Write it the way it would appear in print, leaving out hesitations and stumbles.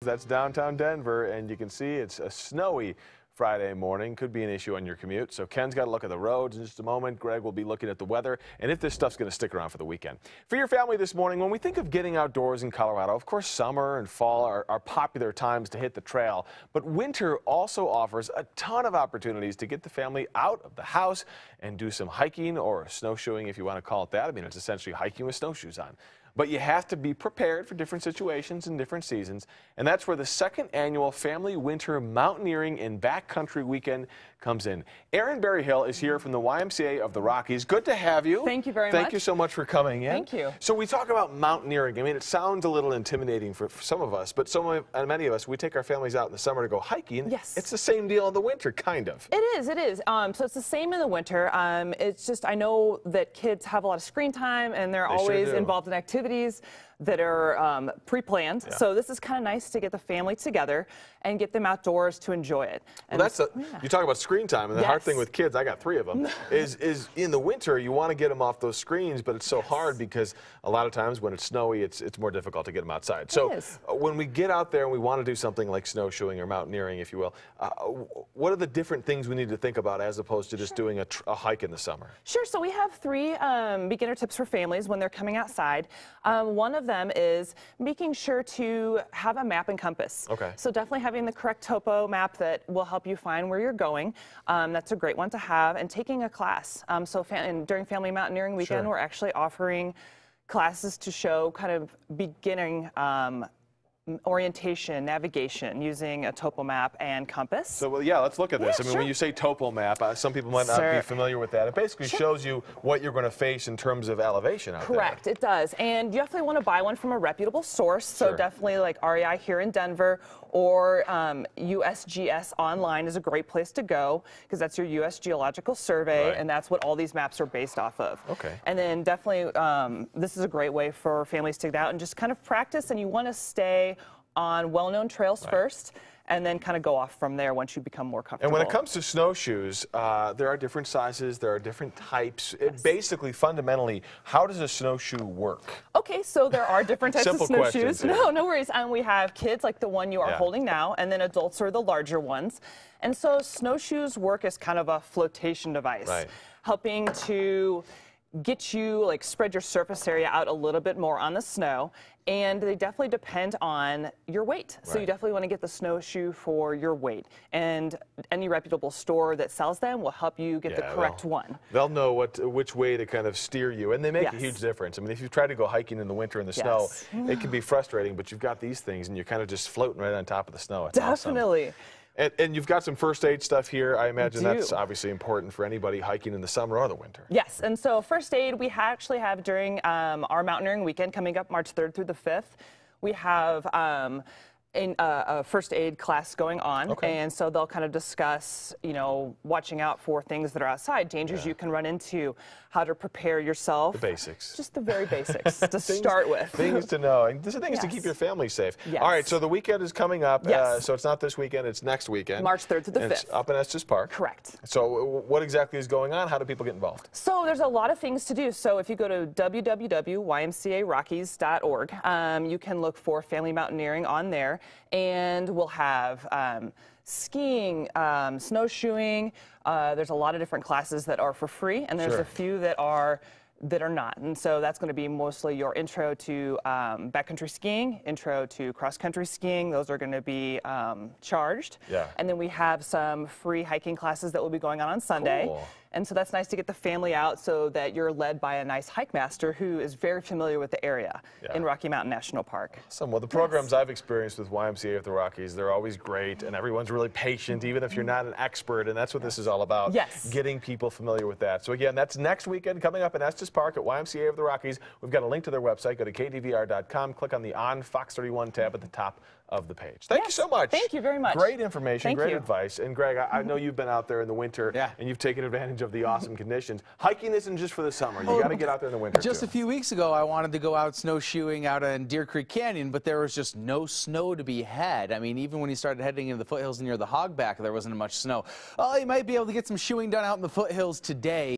That's downtown Denver, and you can see it's a snowy Friday morning. Could be an issue on your commute. So Ken's got to look at the roads in just a moment. Greg will be looking at the weather and if this stuff's going to stick around for the weekend. For your family this morning, when we think of getting outdoors in Colorado, of course, summer and fall are popular times to hit the trail. But winter also offers a ton of opportunities to get the family out of the house and do some hiking or snowshoeing, if you want to call it that. I mean, it's essentially hiking with snowshoes on. But you have to be prepared for different situations and different seasons. And that's where the second annual Family Winter Mountaineering and Backcountry Weekend comes in. Erin Berryhill is here from the YMCA of the Rockies. Good to have you. Thank you very much. Thank you so much for coming in. Thank you. So we talk about mountaineering. I mean, it sounds a little intimidating for some of us, but many of us, we take our families out in the summer to go hiking. Yes. It's the same deal in the winter, kind of. It is, it is. So it's the same in the winter. It's just, I know that kids have a lot of screen time and they're always involved in activities that are pre-planned. Yeah. So this is kind of nice to get the family together and get them outdoors to enjoy it. And well, you talk about screen time, and the hard thing with kids, I got 3 of them, is in the winter you want to get them off those screens, but it's so hard because a lot of times when it's snowy, it's more difficult to get them outside. So when we get out there and we want to do something like snowshoeing or mountaineering, if you will, what are the different things we need to think about as opposed to just doing a hike in the summer? Sure. So we have 3 beginner tips for families when they're coming outside. One of them is making sure to have a map and compass. Okay. So definitely having the correct topo map that will help you find where you're going. That's a great one to have. And taking a class. During Family Mountaineering Weekend, we're actually offering classes to show kind of beginning orientation, navigation, using a topo map and compass. So, well, yeah, let's look at this. I mean, when you say topo map, some people might not be familiar with that. It basically shows you what you're going to face in terms of elevation out there. Correct, it does. And you definitely want to buy one from a reputable source. So definitely like REI here in Denver or USGS online is a great place to go because that's your U.S. Geological Survey, and that's what all these maps are based off of. Okay. And then definitely this is a great way for families to get out and just kind of practice, and you want to stay on well-known trails first, and then kind of go off from there once you become more comfortable. And when it comes to snowshoes, there are different sizes, there are different types. Basically, fundamentally, how does a snowshoe work? Okay, so there are different types of snowshoes. No worries. We have kids like the one you are holding now, and then adults are the larger ones. And so snowshoes work as kind of a flotation device, helping to get you, like, spread your surface area out a little bit more on the snow, and they definitely depend on your weight. So you definitely want to get the snowshoe for your weight, and any reputable store that sells them will help you get the correct one. They'll know which way to kind of steer you, and they make a huge difference. I mean, if you try to go hiking in the winter in the snow, it can be frustrating, but you've got these things, and you're kind of just floating right on top of the snow. It's definitely. Awesome. And you've got some first aid stuff here. I imagine that's obviously important for anybody hiking in the summer or the winter. Yes, and so first aid we actually have during our Mountaineering Weekend coming up March 3rd through the 5th. We have a first aid class going on, and so they'll kind of discuss, you know, watching out for things that are outside, dangers you can run into, how to prepare yourself. The basics. Just the very basics to start with. Things to know. And this is things to keep your family safe. All right, so the weekend is coming up. So it's not this weekend, it's next weekend. March 3rd to the 5th. It's up in Estes Park. Correct. So what exactly is going on? How do people get involved? So there's a lot of things to do. So if you go to www.ymcarockies.org, you can look for Family Mountaineering on there, and we'll have skiing, snowshoeing. There's a lot of different classes that are for free, and there's a few that are not. And so that's going to be mostly your intro to backcountry skiing, intro to cross-country skiing. Those are going to be charged. And then we have some free hiking classes that will be going on Sunday. Cool. And so that's nice to get the family out so that you're led by a nice hike master who is very familiar with the area in Rocky Mountain National Park. Awesome. Well, the programs I've experienced with YMCA of the Rockies, they're always great, and everyone's really patient, even if you're not an expert, and that's what this is all about, getting people familiar with that. So again, that's next weekend coming up in Estes Park at YMCA of the Rockies. We've got a link to their website. Go to kdvr.com, click on the On Fox 31 tab at the top of the page. Thank you so much. Thank you very much. Great information, great advice. And Greg, I know you've been out there in the winter, and you've taken advantage of the awesome conditions. Hiking isn't just for the summer. You got to get out there in the winter Just a few weeks ago, I wanted to go out snowshoeing out in Deer Creek Canyon, but there was just no snow to be had. I mean, even when you started heading into the foothills near the Hogback, there wasn't much snow. Oh, you might be able to get some shoeing done out in the foothills today.